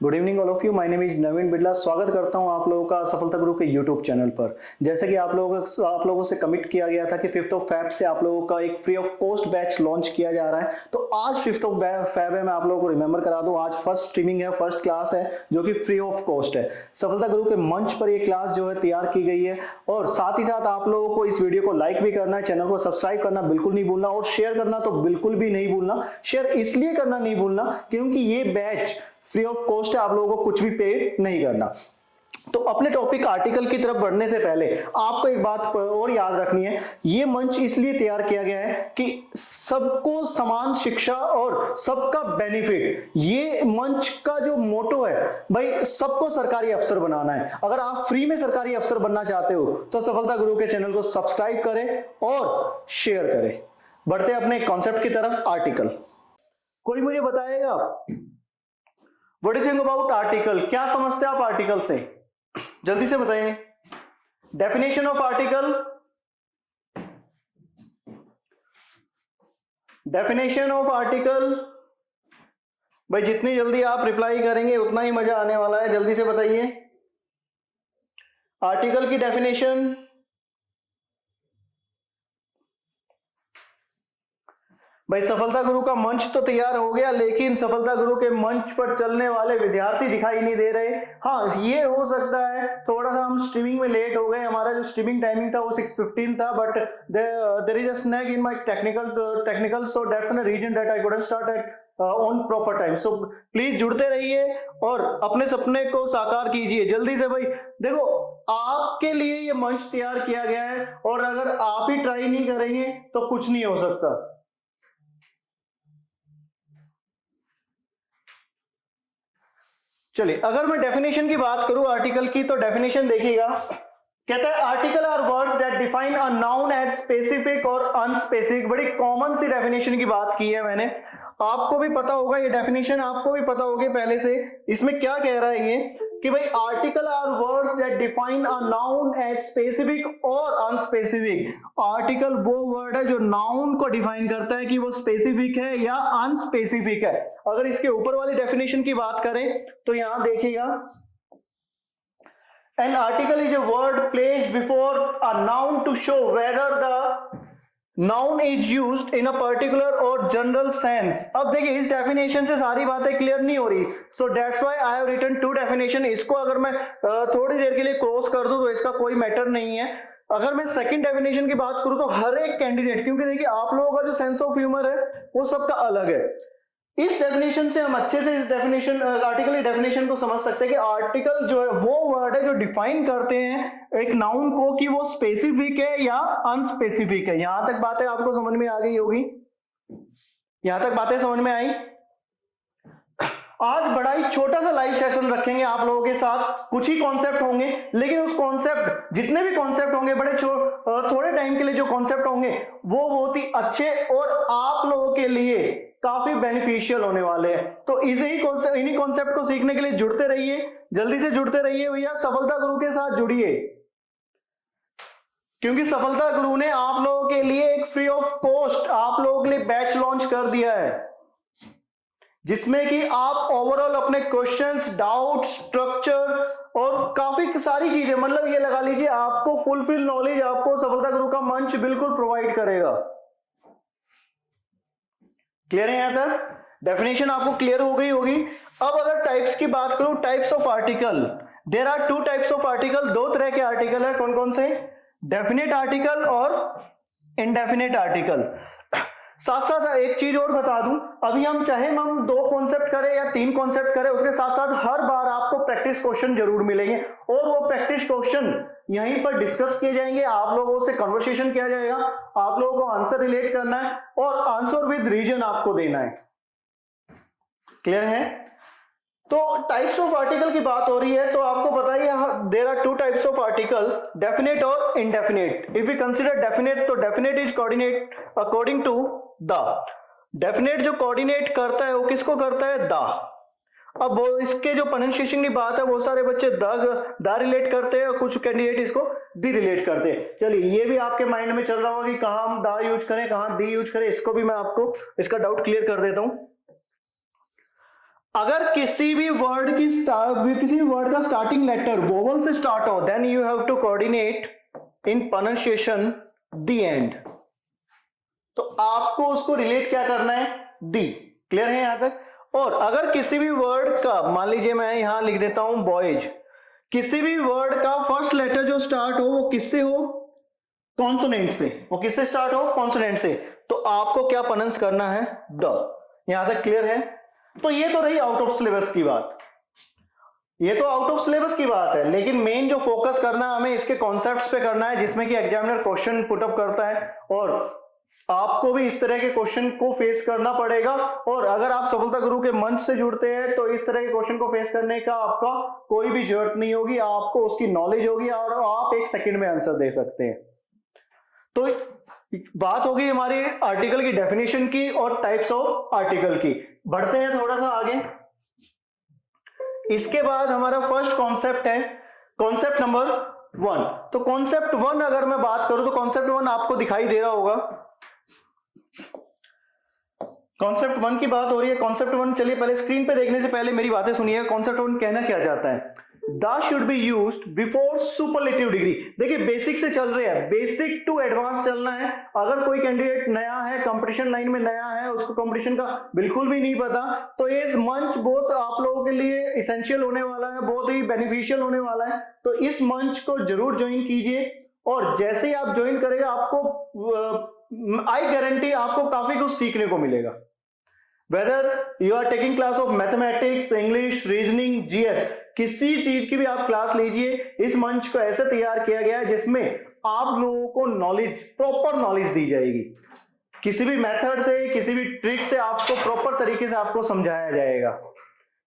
Good evening all of you. My name is Naveen Birla. स्वागत करता हूं आप लोगों का सफलता गुरु के यूट्यूब चैनल पर। जैसे कि आप लोगों से कमिट किया गया था कि 5th ऑफ फेब से आप लोगों का एक free of cost batch launch किया जा रहा है, तो आज 5th ऑफ फेब है। मैं आप लोगों को रिमेंबर करा दूं, आज फर्स्ट स्ट्रीमिंग है, फर्स्ट क्लास है जो कि फ्री ऑफ कॉस्ट है। सफलता गुरु के मंच पर ये क्लास जो है तैयार की गई है, और साथ ही साथ आप लोगों को इस वीडियो को लाइक भी करना है, चैनल को सब्सक्राइब करना बिल्कुल नहीं भूलना, और शेयर करना तो बिल्कुल भी नहीं भूलना। शेयर इसलिए करना नहीं भूलना क्योंकि ये बैच फ्री ऑफ कॉस्ट है, आप लोगों को कुछ भी पे नहीं करना। तो अपने टॉपिक आर्टिकल की तरफ बढ़ने से पहले आपको एक बात और याद रखनी है, ये मंच इसलिए तैयार किया गया है कि सबको समान शिक्षा और सबका बेनिफिट, ये मंच का जो मोटो है भाई, सबको सरकारी अफसर बनाना है। अगर आप फ्री में सरकारी अफसर बनना चाहते हो तो सफलता गुरु के चैनल को सब्सक्राइब करें और शेयर करें। बढ़ते अपने कॉन्सेप्ट की तरफ। आर्टिकल, कोई मुझे बताएगा what you think about article? क्या समझते हैं आप आर्टिकल से? जल्दी से बताइए। Definition of article, definition of article. भाई जितनी जल्दी आप रिप्लाई करेंगे उतना ही मजा आने वाला है। जल्दी से बताइए आर्टिकल की डेफिनेशन। भाई सफलता गुरु का मंच तो तैयार हो गया, लेकिन सफलता गुरु के मंच पर चलने वाले विद्यार्थी दिखाई नहीं दे रहे। हाँ, ये हो सकता है थोड़ा सा हम स्ट्रीमिंग में लेट हो गए। हमारा जो स्ट्रीमिंग टाइमिंग था वो 6:15 था, but there is a snag in my technical so that's a reason that I couldn't start at on proper time. So please जुड़ते रहिए और अपने सपने को साकार कीजिए जल्दी से। भाई देखो, आपके लिए ये मंच तैयार किया गया है, और अगर आप ही ट्राई नहीं करेंगे तो कुछ नहीं हो सकता। चलिए, अगर मैं डेफिनेशन की बात करूं आर्टिकल की, तो डेफिनेशन देखिएगा। कहता है article are words that define a noun as specific और अनस्पेसिफिक। बड़ी कॉमन सी डेफिनेशन की बात की है मैंने, आपको भी पता होगा ये डेफिनेशन, आपको भी पता होगी पहले से। इसमें क्या कह रहा है ये कि भाई article are words that define a noun as specific और अनस्पेसिफिक। आर्टिकल वो वर्ड है जो नाउन को डिफाइन करता है कि वो स्पेसिफिक है या अनस्पेसिफिक है। अगर इसके ऊपर वाली डेफिनेशन की बात करें तो यहां देखिएगा, an article is a word placed before a noun to show whether the noun is used in a particular or general sense। अब देखिए, इस डेफिनेशन से सारी बातें क्लियर नहीं हो रही, so that's why I have written two definition। इसको अगर मैं थोड़ी देर के लिए क्रॉस कर दूं तो इसका कोई मैटर नहीं है। अगर मैं सेकंड डेफिनेशन की बात करूं तो हर एक कैंडिडेट, क्योंकि देखिए आप लोगों का जो सेंस ऑफ ह्यूमर है वो सबका अलग है, इस डेफिनेशन से हम अच्छे से इस डेफिनेशन आर्टिकल की डेफिनेशन को समझ सकते हैं कि आर्टिकल जो है वो वर्ड है जो डिफाइन करते हैं एक नाउन को कि वो स्पेसिफिक है या अनस्पेसिफिक है। यहां तक बातें आपको समझ में आ गई होगी, यहां तक बातें समझ में आई। आज बड़ा ही छोटा सा लाइव सेशन रखेंगे आप लोगों के साथ, कुछ ही कॉन्सेप्ट होंगे, लेकिन उस कॉन्सेप्ट, जितने भी कॉन्सेप्ट होंगे बड़े थोड़े टाइम के लिए जो कॉन्सेप्ट होंगे वो बहुत ही अच्छे और आप लोगों के लिए काफी बेनिफिशियल होने वाले हैं। तो इन्हीं कॉन्सेप्ट को सीखने के लिए जुड़ते रहिए, जल्दी से जुड़ते रहिए भैया, सफलता गुरु के साथ जुड़िए, क्योंकि सफलता गुरु ने आप लोगों के लिए एक फ्री ऑफ कॉस्ट आप लोगों के लिए बैच लॉन्च कर दिया है, जिसमें कि आप ओवरऑल अपने क्वेश्चंस, डाउट, स्ट्रक्चर और काफी सारी चीजें, मतलब ये लगा लीजिए आपको फुलफिल नॉलेज आपको सफलता गुरु का मंच बिल्कुल प्रोवाइड करेगा। क्लियर है? यहां तक डेफिनेशन आपको क्लियर हो गई होगी। अब अगर टाइप्स की बात करूं, types of article, there are two types of article. दो तरह के आर्टिकल है, कौन कौन से? डेफिनेट आर्टिकल और इनडेफिनेट आर्टिकल। साथ साथ एक चीज और बता दूं, अभी हम चाहे हम 2 कॉन्सेप्ट करें या 3 कॉन्सेप्ट करें, उसके साथ साथ हर बार आपको प्रैक्टिस क्वेश्चन जरूर मिलेंगे, और वो प्रैक्टिस क्वेश्चन यहीं पर डिस्कस किए जाएंगे, आप लोगों से कन्वर्सेशन किया जाएगा, आप लोगों को आंसर रिलेट करना है और आंसर विद रीजन आपको देना है। क्लियर है? तो टाइप्स ऑफ आर्टिकल की बात हो रही है, तो आपको बताइए there are 2 types of article, definite और indefinite. If we consider definite, तो definite is coordinate according to the. Definite जो कोऑर्डिनेट करता है वो किसको करता है? द। अब वो इसके जो प्रोनाउंसिएशन की बात है, वो सारे बच्चे द रिलेट करते हैं और कुछ कैंडिडेट इसको दी रिलेट करते हैं। चलिए, ये भी आपके माइंड में चल रहा होगा कि कहां हम द यूज करें, कहां दी यूज करें, इसको भी मैं आपको इसका डाउट क्लियर कर देता हूं। अगर किसी भी वर्ड का स्टार्टिंग लेटर वोवल से स्टार्ट हो, then you have to coordinate in pronunciation the end. तो आपको उसको रिलेट क्या करना है, दी। क्लियर है यहां तक? और अगर किसी भी वर्ड का, मान लीजिए मैं यहां लिख देता हूं बॉयज, किसी भी वर्ड का फर्स्ट लेटर जो स्टार्ट हो वो किससे हो, कॉन्सोनेंट से। वो किससे स्टार्ट हो, कॉन्सोनेंट से। तो आपको क्या प्रोनाउंस करना है, द। यहां तक क्लियर है? तो ये तो रही आउट ऑफ सिलेबस की बात, ये तो आउट ऑफ सिलेबस की बात है। लेकिन मेन जो फोकस करना है हमें इसके कॉन्सेप्ट्स पे करना है, जिसमें कि एग्जामिनर क्वेश्चन पुटअप करता है और आपको भी इस तरह के क्वेश्चन को फेस करना पड़ेगा। और अगर आप सफलता गुरु के मंच से जुड़ते हैं तो इस तरह के क्वेश्चन को फेस करने का आपका कोई भी जरूरत नहीं होगी, आपको उसकी नॉलेज होगी और आप 1 सेकंड में आंसर दे सकते हैं। तो बात होगी हमारी आर्टिकल की डेफिनेशन की और टाइप्स ऑफ आर्टिकल की। बढ़ते हैं थोड़ा सा आगे। इसके बाद हमारा फर्स्ट कॉन्सेप्ट है कॉन्सेप्ट नंबर 1। तो कॉन्सेप्ट 1 अगर मैं बात करूं तो कॉन्सेप्ट 1 आपको दिखाई दे रहा होगा। कॉन्सेप्ट 1 की बात हो रही है। कॉन्सेप्ट 1, चलिए पहले स्क्रीन पे देखने से पहले मेरी बातें सुनिएगा। कॉन्सेप्ट 1 कहना क्या चाहता है, the should be used before superlative degree. देखिए बेसिक से चल रहे हैं, बेसिक टू एडवांस चलना है। अगर कोई कैंडिडेट नया है, कंपटीशन लाइन में नया है, उसको कंपटीशन का बिल्कुल भी नहीं पता, तो ये मंच बहुत आप लोगों के लिए इसेंशियल होने वाला है, बहुत ही बेनिफिशियल होने वाला है। तो इस मंच को जरूर ज्वाइन कीजिए और जैसे ही आप ज्वाइन करेगा आपको आई गारंटी आपको काफी कुछ सीखने को मिलेगा। Whether you are taking class of mathematics, English, reasoning, GS, किसी चीज की भी आप क्लास लीजिए, इस मंच को ऐसे तैयार किया गया है जिसमें आप लोगों को नॉलेज, प्रॉपर नॉलेज दी जाएगी। किसी भी मेथड से, किसी भी ट्रिक से आपको प्रॉपर तरीके से आपको समझाया जाएगा।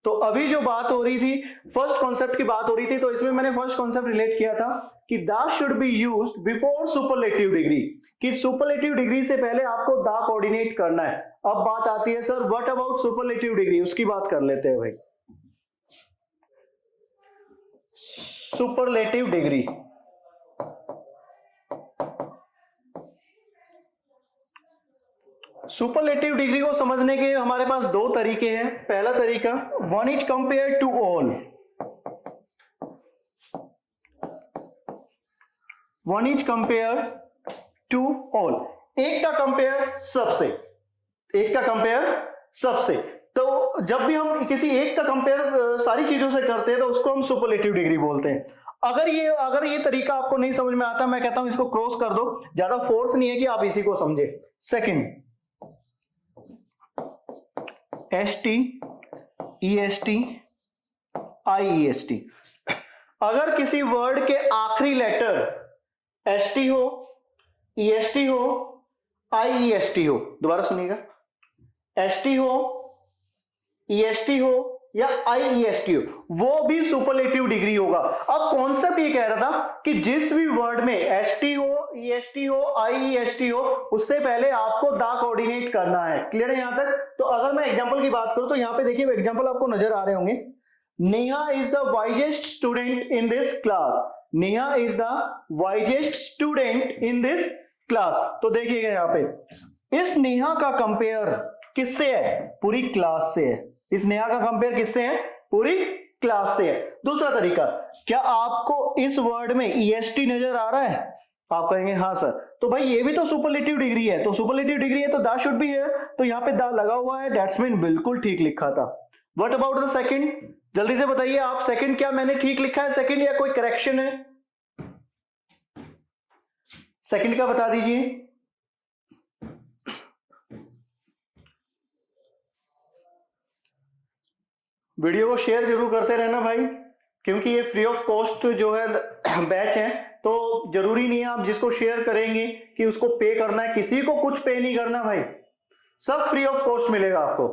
तो अभी जो बात हो रही थी, फर्स्ट कॉन्सेप्ट की बात हो रही थी, तो इसमें मैंने फर्स्ट कॉन्सेप्ट रिलेट किया था कि the should be used before superlative degree, कि सुपरलेटिव डिग्री से पहले आपको द कोऑर्डिनेट करना है। अब बात आती है sir what about superlative degree, उसकी बात कर लेते हैं भाई। सुपरलेटिव डिग्री, सुपरलेटिव डिग्री को समझने के हमारे पास 2 तरीके हैं। पहला तरीका, one is compare to all, one is compare to all, एक का कंपेयर सबसे, एक का कंपेयर सबसे। तो जब भी हम किसी एक का कंपेयर सारी चीजों से करते हैं तो उसको हम सुपरलेटिव डिग्री बोलते हैं। अगर ये तरीका आपको नहीं समझ में आता, मैं कहता हूं इसको क्रॉस कर दो, ज्यादा फोर्स नहीं है कि आप इसी को समझे। Second, ST, EST, IEST। अगर किसी वर्ड के आखिरी लेटर ST हो, EST हो, IEST हो, दोबारा सुनिएगा, ST हो, EST हो या IEST हो, वो भी सुपरलेटिव डिग्री होगा। अब कॉन्सेप्ट ये कह रहा था कि जिस भी वर्ड में ST हो, EST हो, IEST हो, उससे पहले आपको द कोऑर्डिनेट करना है। क्लियर है यहां तक? तो अगर मैं एग्जांपल की बात करूं तो यहां पे देखिए एग्जांपल आपको नजर आ रहे होंगे। Neha is the wisest student in this class, Neha is the wisest student in this class. तो देखिएगा यहां पे इस नेहा का कंपेयर किससे है, पूरी क्लास से है। इस नेहा का कंपेयर किससे है, पूरी क्लास से है। दूसरा तरीका, क्या आपको इस वर्ड में EST नजर आ रहा है? आप कहेंगे हाँ सर, तो भाई ये भी तो सुपरलेटिव डिग्री है, तो सुपरलेटिव डिग्री है तो द शुड बी है, तो यहाँ पे द लगा हुआ है, दैट्स मीन बिल्कुल ठीक लिखा था। व्हाट अबाउट द सेकंड, जल्दी से बताइए आप, सेकंड क्या मैंने ठीक लिखा है सेकंड या कोई करेक्शन है? सेकंड का बता दीजिए। वीडियो को शेयर जरूर करते रहना भाई, क्योंकि ये फ्री ऑफ कॉस्ट जो है बैच है, तो जरूरी नहीं है आप जिसको शेयर करेंगे कि उसको पे करना है, किसी को कुछ पे नहीं करना भाई, सब फ्री ऑफ कॉस्ट मिलेगा आपको।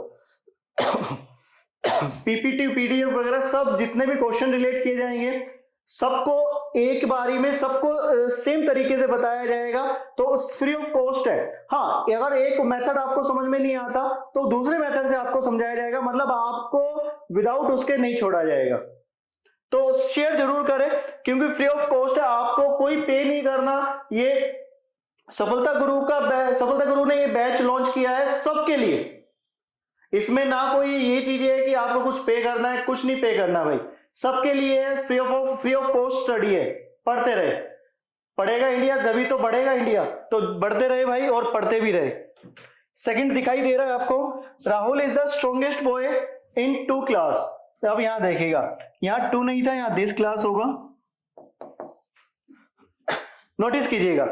PPT, PDF वगैरह सब जितने भी क्वेश्चन रिलेट किए जाएंगे सबको एक बारी में सबको सेम तरीके से बताया जाएगा, तो फ्री ऑफ कॉस्ट है। हाँ, अगर एक मेथड आपको समझ में नहीं आता तो दूसरे मेथड से आपको समझाया जाएगा, मतलब आपको विदाउट उसके नहीं छोड़ा जाएगा। तो शेयर जरूर करें क्योंकि फ्री ऑफ कॉस्ट है, आपको कोई पे नहीं करना। ये सफलता गुरु ने ये बैच लॉन्च किया है सबके लिए, इसमें ना कोई ये चीज है कि आपको कुछ पे करना है, कुछ नहीं पे करना भाई, सबके लिए है, फ्री ऑफ कॉस्ट स्टडी है, पढ़ते रहे। पढ़ेगा इंडिया जब तो बढ़ेगा इंडिया, तो बढ़ते रहे भाई और पढ़ते भी रहे। सेकंड दिखाई दे रहा है आपको, Rahul is the strongest boy in 2 class. अब यहां देखिएगा, यहां 2 नहीं था, यहां दिस क्लास होगा। नोटिस कीजिएगा,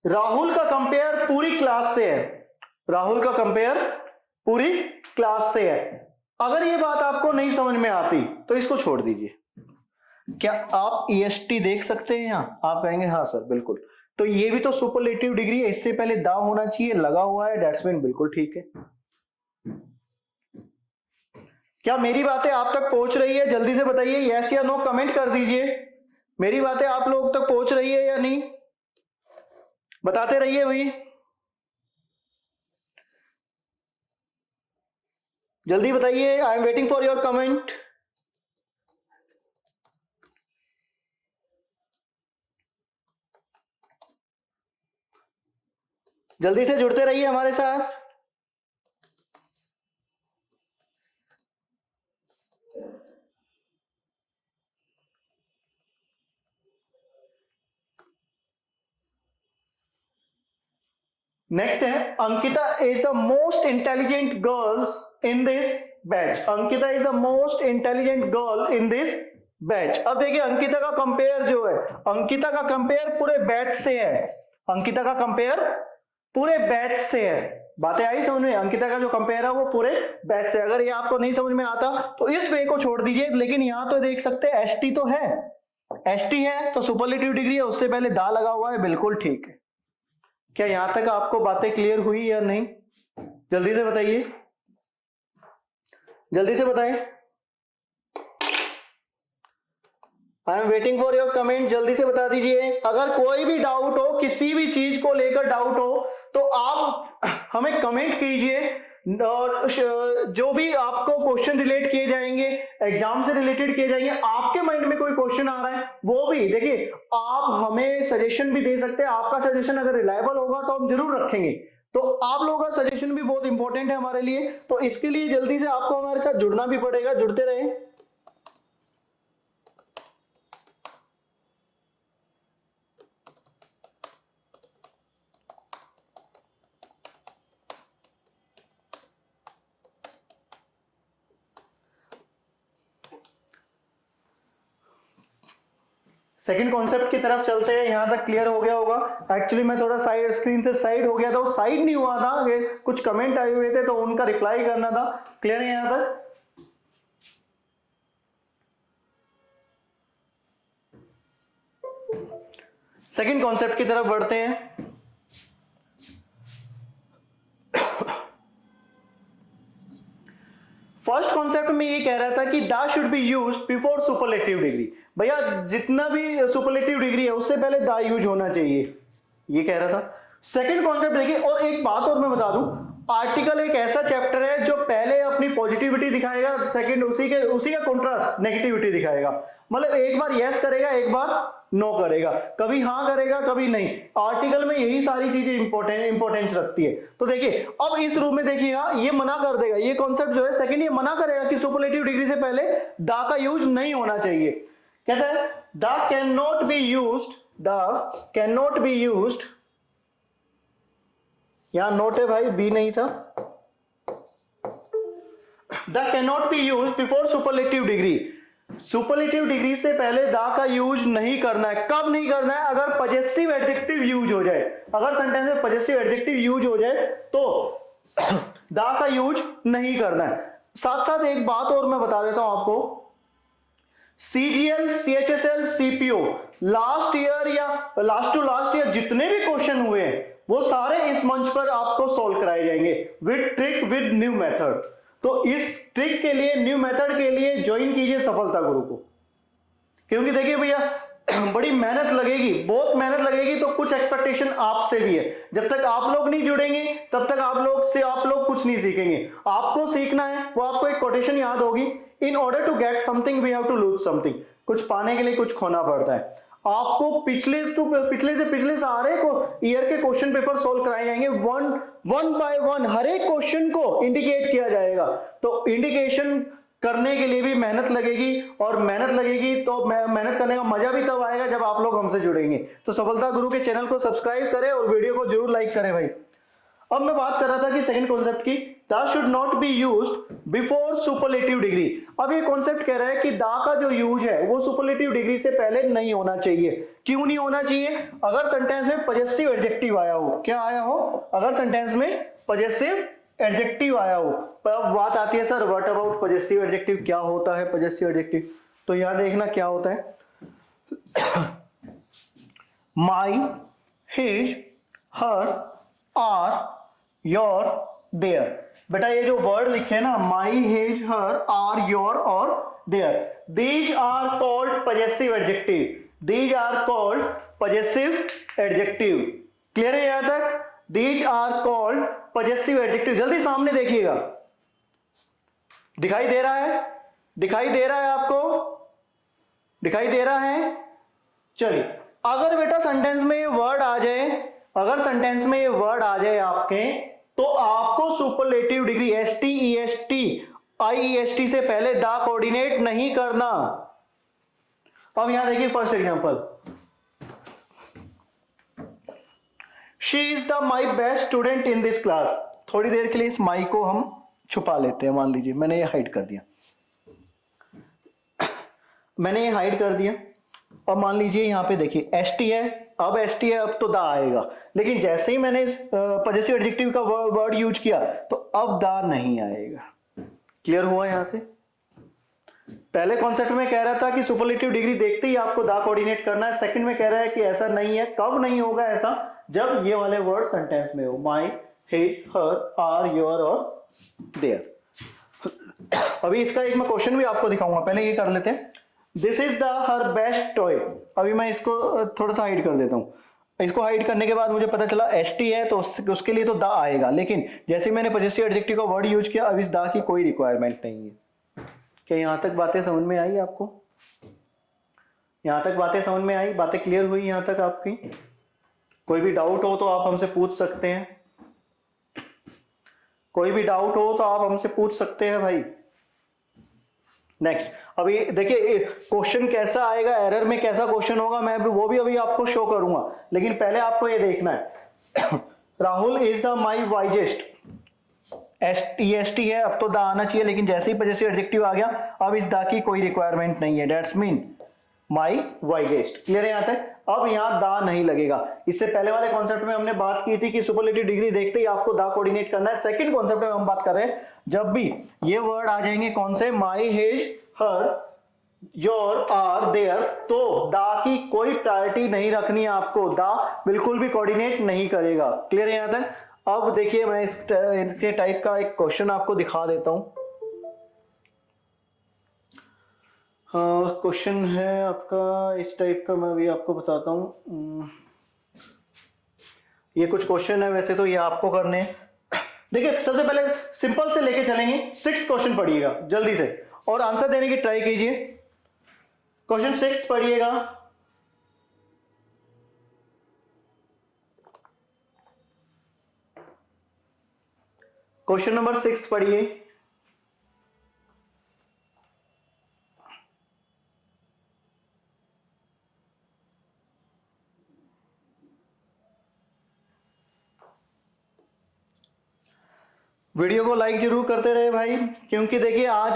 राहुल का कंपेयर पूरी क्लास से है, राहुल का कंपेयर पूरी क्लास से है। अगर ये बात आपको नहीं समझ में आती तो इसको छोड़ दीजिए। क्या आप EST देख सकते हैं यहां? आप कहेंगे हाँ सर बिल्कुल, तो ये भी तो सुपरलेटिव डिग्री है, इससे पहले दा होना चाहिए, लगा हुआ है, दैट्स मीन बिल्कुल ठीक है। क्या मेरी बातें आप तक पहुंच रही है? जल्दी से बताइए, यस या नो कमेंट कर दीजिए। मेरी बातें आप लोग तक पहुंच रही है या नहीं? बताते रहिए भाई, जल्दी बताइए, I am waiting for your comment. जल्दी से जुड़ते रहिए हमारे साथ। नेक्स्ट है, Ankita is the most intelligent girls in this batch. Ankita is the most intelligent girl in this batch. अब देखिए अंकिता का कंपेयर जो है, अंकिता का कंपेयर पूरे बैच से है, अंकिता का कंपेयर पूरे बैच से है। बातें आई समझ में? अंकिता का जो कंपेयर है वो पूरे बैच से। अगर ये आपको नहीं समझ में आता तो इस वे को छोड़ दीजिए, लेकिन यहां तो देख सकते हैं ST तो है, ST है तो सुपरलेटिव डिग्री है, उससे पहले दा लगा हुआ है, बिल्कुल ठीक है। क्या यहां तक आपको बातें क्लियर हुई या नहीं? जल्दी से बताइए, जल्दी से बताएं, I am waiting for your comment. जल्दी से बता दीजिए, अगर कोई भी डाउट हो, किसी भी चीज को लेकर डाउट हो तो आप हमें कमेंट कीजिए, और जो भी आपको क्वेश्चन रिलेट किए जाएंगे, एग्जाम से रिलेटेड किए जाएंगे, आपके माइंड में कोई क्वेश्चन आ रहा है वो भी देखिए, आप हमें सजेशन भी दे सकते हैं। आपका सजेशन अगर रिलायबल होगा तो हम जरूर रखेंगे, तो आप लोगों का सजेशन भी बहुत इंपॉर्टेंट है हमारे लिए। तो इसके लिए जल्दी से आपको हमारे साथ जुड़ना भी पड़ेगा, जुड़ते रहें। सेकंड कॉन्सेप्ट की तरफ चलते हैं। यहां तक क्लियर हो गया होगा। एक्चुअली मैं थोड़ा साइड स्क्रीन से साइड हो गया था, वो साइड नहीं हुआ था, कुछ कमेंट आए हुए थे तो उनका रिप्लाई करना था। क्लियर है यहां तक? सेकंड कॉन्सेप्ट की तरफ बढ़ते हैं। फर्स्ट कॉन्सेप्ट में ये कह रहा था कि दा should be used before superlative degree. भैया जितना भी सुपरलेटिव डिग्री है उससे पहले दा यूज होना चाहिए, ये कह रहा था। सेकंड कॉन्सेप्ट देखिए, और एक बात और मैं बता दूं, आर्टिकल एक ऐसा चैप्टर है जो पहले अपनी पॉजिटिविटी दिखाएगा, सेकंड उसी का कॉन्ट्रास्ट नेगेटिविटी दिखाएगा। मतलब एक बार यस करेगा, एक बार नो करेगा, कभी हाँ करेगा, कभी नहीं। आर्टिकल में यही सारी चीजें इंपॉर्टेंस रखती है। तो देखिए अब इस रूम में देखिएगा, ये मना कर देगा, ये कॉन्सेप्ट जो है सेकंड ये मना करेगा कि सुपरलेटिव डिग्री से पहले दा का यूज नहीं होना चाहिए। कहता है दा कैन नॉट बी यूज्ड, दा कैन नॉट बी यूज्ड, यहां नोट है भाई, बी नहीं था। दा can not be used before superlative degree. Superlative degree से पहले दा का यूज नहीं करना है। कब नहीं करना है? अगर पजेसिव एडजेक्टिव यूज हो जाए, अगर सेंटेंस में पजेसिव एडजेक्टिव यूज हो जाए तो दा का यूज नहीं करना है। साथ साथ एक बात और मैं बता देता हूं आपको, CGL, CHSL, CPO last year या लास्ट टू लास्ट ईयर जितने भी क्वेश्चन हुए हैं वो सारे इस मंच पर आपको सॉल्व कराए जाएंगे with trick, with new method. तो इस ट्रिक के लिए, न्यू मेथड के लिए ज्वाइन कीजिए सफलता गुरु को, क्योंकि देखिए भैया बड़ी मेहनत लगेगी, बहुत मेहनत लगेगी, तो कुछ एक्सपेक्टेशन आपसे भी है। जब तक आप लोग नहीं जुड़ेंगे तब तक आप लोग कुछ नहीं सीखेंगे। आपको सीखना है, वो आपको एक कोटेशन याद होगी, in order to get something we have to lose something. कुछ पाने के लिए कुछ खोना पड़ता है। आपको पिछले से पिछले सारे को ईयर के क्वेश्चन पेपर सॉल्व कराए जाएंगे, वन बाय वन हर एक क्वेश्चन को इंडिकेट किया जाएगा। तो इंडिकेशन करने के लिए भी मेहनत लगेगी, और मेहनत लगेगी तो मेहनत करने का मजा भी तब आएगा जब आप लोग हमसे जुड़ेंगे। तो सफलता गुरु के चैनल को सब्सक्राइब करें और वीडियो को जरूर लाइक करें भाई। अब मैं बात कर रहा था कि सेकंड कॉन्सेप्ट की, the should not be used before superlative degree. अब ये कॉन्सेप्ट कह रहा है कि दा का जो यूज है वो सुपरलेटिव डिग्री से पहले नहीं होना चाहिए। क्यों नहीं होना चाहिए? अगर सेंटेंस में पजेसिव एडजेक्टिव आया हो, क्या आया हो? अगर सेंटेंस में पजेसिव एडजेक्टिव आया हो। पर अब बात आती है sir what about possessive adjective, क्या होता है पजेसिव एडजेक्टिव? तो यहां देखना क्या होता है। My, his, her, our, your, their. बेटा ये जो वर्ड लिखे हैं ना, my, his, her, our, your और their, these are called possessive adjective. These are called possessive adjective. Clear है यहां तक? These are called possessive adjective. जल्दी सामने देखिएगा, दिखाई दे रहा है? दिखाई दे रहा है आपको? दिखाई दे रहा है? चलिए, अगर बेटा सेंटेंस में ये वर्ड आ जाए, अगर सेंटेंस में ये वर्ड आ जाए आपके, तो आपको सुपरलेटिव डिग्री STEST IEST से पहले दा कोऑर्डिनेट नहीं करना। अब यहां देखिए first example, she is the my best student in this class. थोड़ी देर के लिए इस माई को हम छुपा लेते हैं। मान लीजिए मैंने ये हाइड कर दिया, मैंने ये हाइड कर दिया, और मान लीजिए यहां पे देखिए ST है, अब ST है, अब तो दा आएगा। लेकिन जैसे ही मैंने पजेसिव एडजेक्टिव का वर्ड यूज किया तो अब दा नहीं आएगा। क्लियर हुआ यहां से? पहले कॉन्सेप्ट में कह रहा था कि सुपरलेटिव डिग्री देखते ही आपको दा कोऑर्डिनेट करना है। सेकंड में कह रहा है कि ऐसा नहीं है। कब नहीं होगा ऐसा? जब ये वाले वर्ड सेंटेंस में हो, माई, हिज, हर, आर, योर और देयर। अभी इसका एक मैं क्वेश्चन भी आपको दिखाऊंगा, पहले ये कर लेते हैं। This is the her best toy. अभी मैं इसको थोड़ा सा हाइड कर देता हूं। इसको हाइड करने के बाद मुझे पता चला ST है, तो उसके लिए तो दा आएगा। लेकिन जैसे मैंने पजेसिव एडजेक्टिव का वर्ड यूज किया, अब इस दा की कोई रिक्वायरमेंट नहीं है। क्या यहां तक बातें समझ में आई आपको? यहां तक बातें समझ में आई? बातें क्लियर हुई यहां तक आपकी? कोई भी डाउट हो तो आप हमसे पूछ सकते हैं। कोई भी डाउट हो तो आप हमसे पूछ सकते हैं भाई। नेक्स्ट, अभी देखिए क्वेश्चन कैसा आएगा, एरर में कैसा क्वेश्चन होगा, मैं वो भी अभी आपको शो करूंगा। लेकिन पहले आपको ये देखना है। Rahul is the my wisest. STEST है, अब तो दा आना चाहिए, लेकिन जैसे ही पजेसिव एडजेक्टिव आ गया, अब इस दा की कोई रिक्वायरमेंट नहीं है। That's mean my wisest. Clear है यहां तक? अब यहां दा नहीं लगेगा। इससे पहले वाले कॉन्सेप्ट में हमने बात की थी कि सुपरलेटिव डिग्री देखते ही आपको दा कोऑर्डिनेट करना है। सेकंड कॉन्सेप्ट में हम बात कर रहे हैं, जब भी ये वर्ड आ जाएंगे कौन से, my, his, her, your, our, their, तो दा की कोई प्रायोरिटी नहीं रखनी है आपको। दा बिल्कुल भी कोऑर्डिनेट नहीं करेगा। क्लियर है यहां तक? अब देखिए मैं इसके टाइप का एक क्वेश्चन आपको दिखा देता हूं। क्वेश्चन है आपका इस टाइप का, मैं भी आपको बताता हूं। ये कुछ क्वेश्चन है, वैसे तो ये आपको करने हैं। देखिए सबसे पहले सिंपल से लेके चलेंगे। 6th क्वेश्चन पढ़िएगा जल्दी से और आंसर देने की ट्राई कीजिए। क्वेश्चन 6 पढ़िएगा। क्वेश्चन नंबर 6 पढ़िए। वीडियो को लाइक जरूर करते रहे भाई, क्योंकि देखिए आज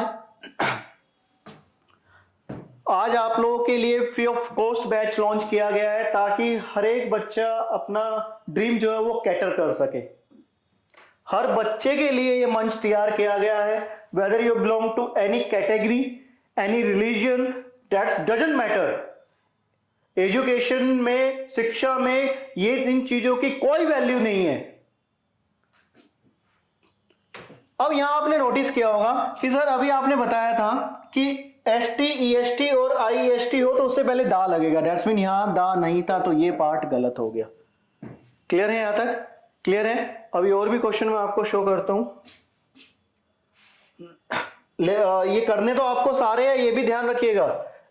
आप लोगों के लिए free of cost batch launch किया गया है, ताकि हर एक बच्चा अपना ड्रीम जो है वो कैटर कर सके। हर बच्चे के लिए ये मंच तैयार किया गया है। Whether you belong to any category, any religion, that's doesn't matter. Education में, शिक्षा में ये इन चीजों की कोई वैल्यू नहीं है। अब यहां आपने नोटिस किया होगा कि सर अभी आपने बताया था कि ST, EST और IEST हो तो उससे पहले दा लगेगा। दैट्स मीन यहां दा नहीं था, तो ये पार्ट गलत हो गया। क्लियर है यहां तक? क्लियर है? अभी और भी क्वेश्चन मैं आपको शो करता हूं। ये करने तो आपको सारे हैं, ये भी ध्यान रखिएगा।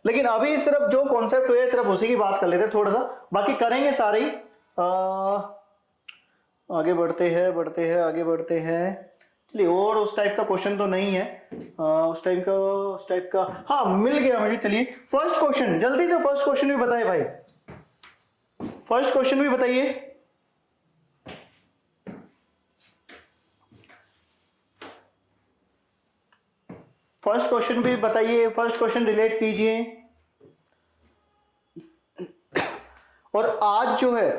लेकिन अभी सिर्फ जो कॉन्सेप्ट हुए सिर्फ उसी की बात कर लेते हैं थोड़ा सा, बाकी करेंगे सारे ही। आगे बढ़ते हैं आगे बढ़ते हैं। चलिए, और उस टाइप का क्वेश्चन तो नहीं है, उस टाइप का हाँ मिल गया मुझे। चलिए फर्स्ट क्वेश्चन, जल्दी से फर्स्ट क्वेश्चन भी बताइए भाई, फर्स्ट क्वेश्चन भी बताइए। फर्स्ट क्वेश्चन भी बताइए, फर्स्ट क्वेश्चन रिलेट कीजिए। और आज जो है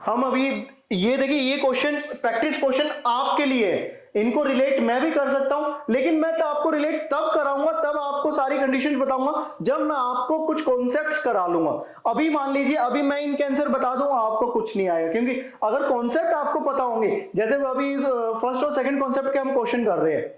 हम अभी ये देखिए, ये क्वेश्चन प्रैक्टिस क्वेश्चन आपके लिए है, इनको रिलेट मैं भी कर सकता हूं, लेकिन मैं तो आपको रिलेट तब कराऊंगा, तब आपको सारी कंडीशन बताऊंगा जब मैं आपको कुछ कॉन्सेप्ट्स करा लूंगा। अभी मान लीजिए अभी मैं इनके आंसर बता दूं, आपको कुछ नहीं आएगा, क्योंकि अगर कॉन्सेप्ट आपको पता होंगे, जैसे अभी फर्स्ट और सेकंड कॉन्सेप्ट के हम क्वेश्चन कर रहे हैं,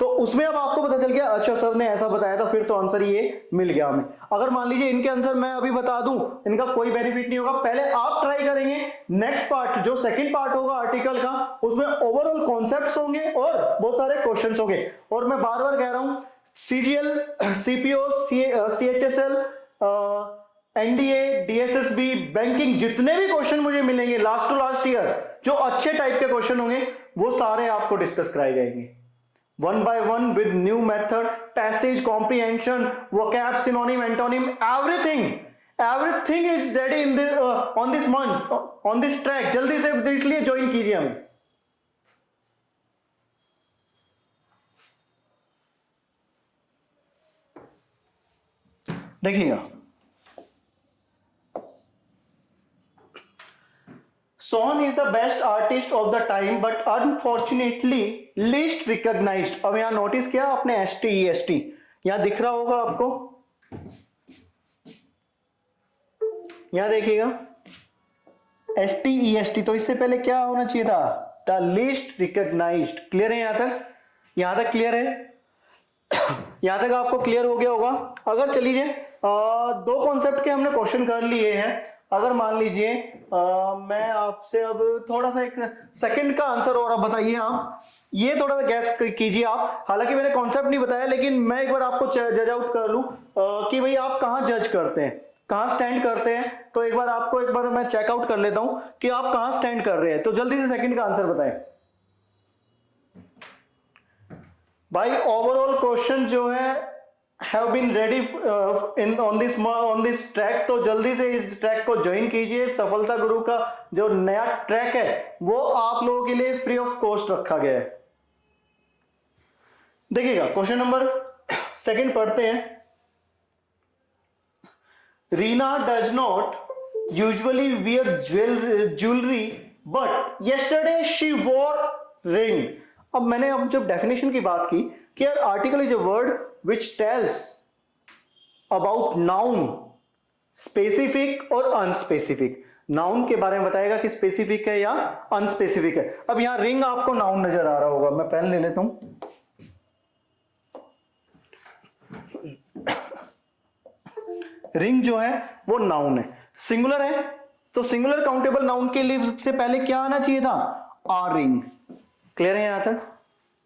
तो उसमें अब आपको पता चल गया अच्छा सर ने ऐसा बताया था, फिर तो आंसर ये मिल गया हमें। अगर मान लीजिए इनके आंसर मैं अभी बता दूं, इनका कोई बेनिफिट नहीं होगा। पहले आप ट्राई करेंगे, नेक्स्ट पार्ट जो सेकंड पार्ट होगा आर्टिकल का, उसमें ओवरऑल कॉन्सेप्ट्स होंगे और बहुत सारे क्वेश्चंस होंगे। और मैं बार बार कह रहा हूं, CGL, CPO, CHSL, NDA, DSSB, banking, जितने भी क्वेश्चन मुझे मिलेंगे लास्ट टू लास्ट ईयर, जो अच्छे टाइप के क्वेश्चन होंगे, वो सारे आपको डिस्कस कराए जाएंगे one by one with new method, passage comprehension, vocab, synonym, antonym, everything is ready in this on this month, on this track। जल्दी से इसलिए ज्वाइन कीजिए हमें। देखिएगा, Sohan is the best artist of the time but unfortunately least recognized. अब यहां notice किया आपने STEST, यहां दिख रहा होगा आपको, यहां देखिएगा STEST, तो इससे पहले क्या होना चाहिए था, द लीस्ट रिकॉग्नाइज्ड। क्लियर है यहां तक क्लियर है, यहां तक आपको क्लियर हो गया होगा। अगर चलिए दो कॉन्सेप्ट के हमने क्वेश्चन कर लिए हैं, अगर मान लीजिए मैं आपसे अब थोड़ा सा एक सेकंड का आंसर और अब बताइए आप, ये थोड़ा सा गैस कीजिए आप। हालांकि मैंने कॉन्सेप्ट नहीं बताया, लेकिन मैं एक बार आपको जज आउट कर लूं कि भाई आप कहां जज करते हैं, कहां स्टैंड करते हैं। तो एक बार मैं चेकआउट कर लेता हूं कि आप कहां स्टैंड कर रहे हैं। तो जल्दी से सेकंड का आंसर बताएं भाई। ओवरऑल क्वेश्चन जो है have been ready on this track, तो जल्दी से इस ट्रैक को ज्वाइन कीजिए। सफलता गुरु का जो नया ट्रैक है वो आप लोगों के लिए फ्री ऑफ कॉस्ट रखा गया है। देखिएगा क्वेश्चन नंबर सेकंड पढ़ते हैं। Reena does not usually wear jewellery but yesterday she wore ring। अब मैंने अब जब डेफिनेशन की बात की कि यार article is a word which tells about noun, specific और अनस्पेसिफिक। नाउन के बारे में बताएगा कि स्पेसिफिक है या अनस्पेसिफिक है। अब यहां रिंग आपको नाउन नजर आ रहा होगा, मैं पेन ले लेता हूं। रिंग जो है वो नाउन है, सिंगुलर है, तो सिंगुलर काउंटेबल नाउन के लिए से पहले क्या आना चाहिए था, आ रिंग। क्लियर है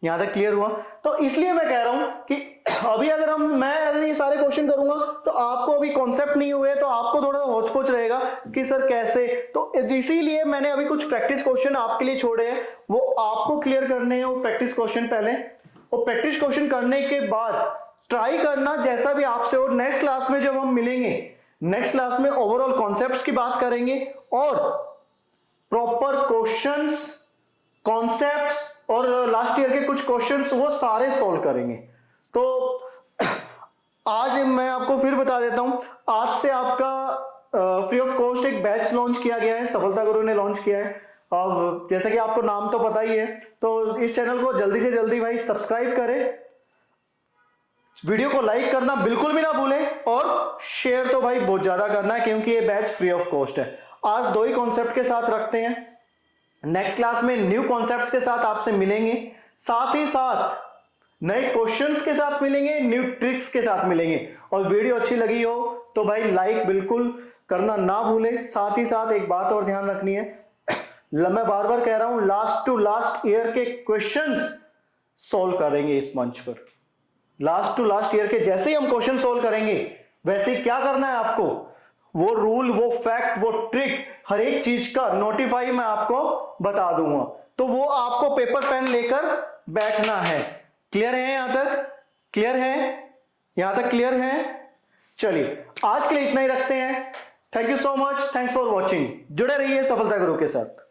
यहां तक क्लियर हुआ। तो इसलिए मैं कह रहा हूं कि अभी अगर मैं ये सारे क्वेश्चन करूंगा तो आपको अभी कॉन्सेप्ट नहीं हुए, तो आपको थोड़ा होच पोच रहेगा कि सर कैसे। तो इसीलिए मैंने अभी कुछ प्रैक्टिस क्वेश्चन आपके लिए छोड़े हैं, वो आपको क्लियर करने हैं वो प्रैक्टिस क्वेश्चन पहले। और प्रैक्टिस क्वेश्चन करने के बाद ट्राई करना जैसा भी आपसे। और नेक्स्ट क्लास में जब हम मिलेंगे, नेक्स्ट क्लास में ओवरऑल कॉन्सेप्ट्स की बात करेंगे और प्रॉपर क्वेश्चंस, कॉन्सेप्ट्स और लास्ट ईयर के कुछ क्वेश्चंस वो सारे सॉल्व करेंगे। तो आज मैं आपको फिर बता देता हूं, आज से आपका फ्री ऑफ कॉस्ट एक बैच लॉन्च किया गया है, सफलता गुरु ने लॉन्च किया है। अब जैसा कि आपको नाम तो पता ही है, तो इस चैनल को जल्दी से जल्दी भाई सब्सक्राइब करें, वीडियो को लाइक करना बिल्कुल भी ना भूलें और शेयर तो भाई बहुत ज्यादा करना है, क्योंकि ये बैच फ्री ऑफ कॉस्ट है। आज दो ही कॉन्सेप्ट के साथ रखते हैं, नेक्स्ट क्लास में न्यू कॉन्सेप्ट्स के साथ आपसे मिलेंगे, साथ ही साथ नए क्वेश्चंस के साथ मिलेंगे, न्यू ट्रिक्स के साथ मिलेंगे। और वीडियो अच्छी लगी हो तो भाई लाइक बिल्कुल करना ना भूले। साथ ही साथ एक बात और ध्यान रखनी है, मैं बार बार कह रहा हूं, लास्ट टू लास्ट ईयर के क्वेश्चंस सॉल्व करेंगे इस मंच पर। लास्ट टू लास्ट ईयर के जैसे ही हम क्वेश्चन सॉल्व करेंगे वैसे ही क्या करना है आपको, वो रूल, वो फैक्ट, वो ट्रिक, हर एक चीज का नोटिफाई मैं आपको बता दूंगा। तो वो आपको पेपर पेन लेकर बैठना है। क्लियर है यहां तक? क्लियर है? यहां तक क्लियर है? चलिए आज के लिए इतना ही रखते हैं। Thank you so much, thanks for watching. जुड़े रहिए सफलता गुरु के साथ।